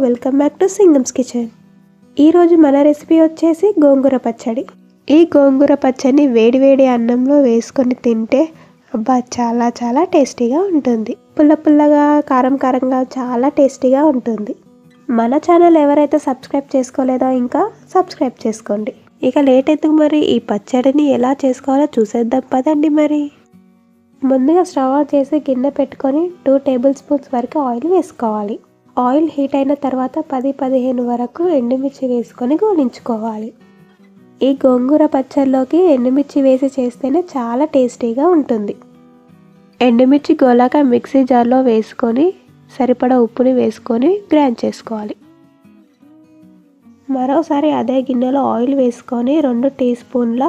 Welcome back to Singam's kitchen. ఈరోజు మన recipe వచ్చేసి గోంగూర పచ్చడి. ఈ గోంగూర పచ్చడిని వేడివేడి అన్నంలో వేసుకొని తింటే అబ్బా చాలా చాలా టేస్టీగా ఉంటుంది. పుల్ల పుల్లగా కారం కారంగా చాలా టేస్టీగా ఉంటుంది. మన ఛానల్ ఎవరైతే సబ్స్క్రైబ్ చేసుకోలేదో ఇంకా సబ్స్క్రైబ్ చేసుకోండి. ఇక లేట్ ఎందుకు మరి, ఈ పచ్చడిని ఎలా చేసుకోవాలో చూసేద్దాం పదండి. మరి ముందుగా స్టవ్ ఆన్ చేసి గిన్నె పెట్టుకొని 2 టేబుల్ స్పూన్స్ వరకు ఆయిల్ వేసుకోవాలి. ఆయిల్ హీట్ అయిన తర్వాత 10-15 వరకు ఎండుమిర్చి వేసుకొని గోలించుకోవాలి. ఈ గోంగూర పచ్చడిలోకి ఎండుమిర్చి వేసి చేస్తేనే చాలా టేస్టీగా ఉంటుంది. ఎండుమిర్చి గోలాక మిక్సీ జార్లో వేసుకొని సరిపడా ఉప్పుని వేసుకొని గ్రైండ్ చేసుకోవాలి. మరోసారి అదే గిన్నెలో ఆయిల్ వేసుకొని 2 టీ స్పూన్ల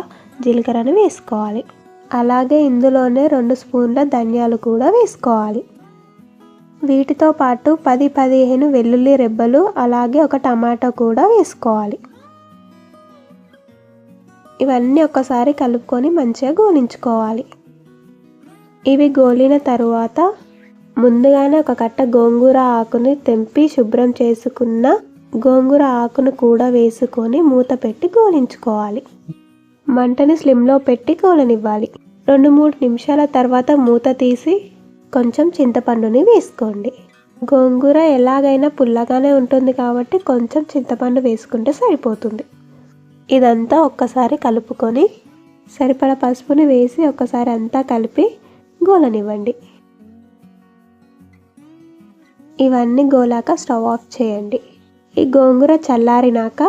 జీలకర్రను వేసుకోవాలి. అలాగే ఇందులోనే 2 స్పూన్ల ధనియాలు కూడా వేసుకోవాలి. వీటితో పాటు 10-15 వెల్లుల్లి రెబ్బలు అలాగే ఒక టమాటో కూడా వేసుకోవాలి. ఇవన్నీ ఒకసారి కలుపుకొని మంచిగా గోలించుకోవాలి. ఇవి గోలిన తరువాత ముందుగానే ఒక కట్ట గోంగూర ఆకుని తెంపి శుభ్రం చేసుకున్న గోంగూర ఆకును కూడా వేసుకొని మూత పెట్టి గోలించుకోవాలి. మంటని స్లిమ్లో పెట్టి గోలనివ్వాలి. 2-3 నిమిషాల తర్వాత మూత తీసి కొంచెం చింతపండుని వేసుకోండి. గోంగూర ఎలాగైనా పుల్లగానే ఉంటుంది కాబట్టి కొంచెం చింతపండు వేసుకుంటే సరిపోతుంది. ఇదంతా ఒక్కసారి కలుపుకొని సరిపడా పసుపుని వేసి ఒక్కసారి అంతా కలిపి గోలనివ్వండి. ఇవన్నీ గోలాక స్టవ్ ఆఫ్ చేయండి. ఈ గోంగూర చల్లారినాక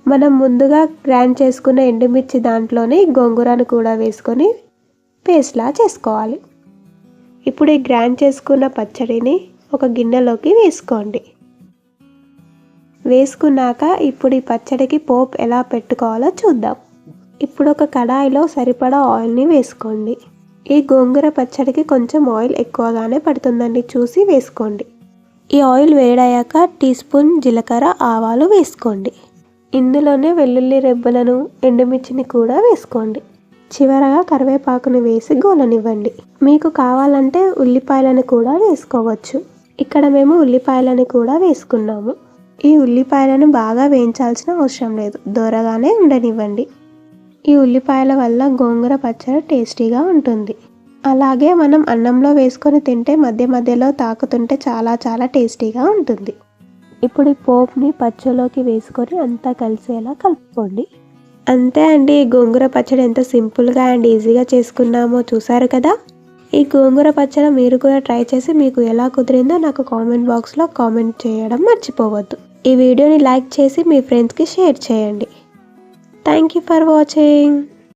మనం ముందుగా గ్రైండ్ చేసుకున్న ఎండుమిర్చి దాంట్లోనే గోంగూరను కూడా వేసుకొని పేస్ట్లా చేసుకోవాలి. ఇప్పుడు ఈ గ్రైండ్ చేసుకున్న పచ్చడిని ఒక గిన్నెలోకి వేసుకోండి. వేసుకున్నాక ఇప్పుడు ఈ పచ్చడికి పోపు ఎలా పెట్టుకోవాలో చూద్దాం. ఇప్పుడు ఒక కడాయిలో సరిపడా ఆయిల్ని వేసుకోండి. ఈ గోంగూర పచ్చడికి కొంచెం ఆయిల్ ఎక్కువగానే పడుతుందండి, చూసి వేసుకోండి. ఈ ఆయిల్ వేడయ్యాక టీ స్పూన్ జీలకర్ర ఆవాలు వేసుకోండి. ఇందులోనే వెల్లుల్లి రెబ్బలను ఎండుమిర్చిని కూడా వేసుకోండి. చివరగా కరివేపాకుని వేసి గోలనివ్వండి. మీకు కావాలంటే ఉల్లిపాయలను కూడా వేసుకోవచ్చు. ఇక్కడ మేము ఉల్లిపాయలను కూడా వేసుకున్నాము. ఈ ఉల్లిపాయలను బాగా వేయించాల్సిన అవసరం లేదు, దూరగానే ఉండనివ్వండి. ఈ ఉల్లిపాయల వల్ల గోంగూర పచ్చడి టేస్టీగా ఉంటుంది. అలాగే మనం అన్నంలో వేసుకొని తింటే మధ్య మధ్యలో తాకుతుంటే చాలా చాలా టేస్టీగా ఉంటుంది. ఇప్పుడు ఈ పోపుని పచ్చడిలోకి వేసుకొని అంతా కలిసేలా కలుపుకోండి. అంతే అండి, ఈ గోంగూర పచ్చడి ఎంత సింపుల్గా అండ్ ఈజీగా చేసుకున్నామో చూసారు కదా. ఈ గోంగూర పచ్చడి మీరు కూడా ట్రై చేసి మీకు ఎలా కుదిరిందో నాకు కామెంట్ బాక్స్లో కామెంట్ చేయడం మర్చిపోవద్దు. ఈ వీడియోని లైక్ చేసి మీ ఫ్రెండ్స్కి షేర్ చేయండి. Thank you for watching.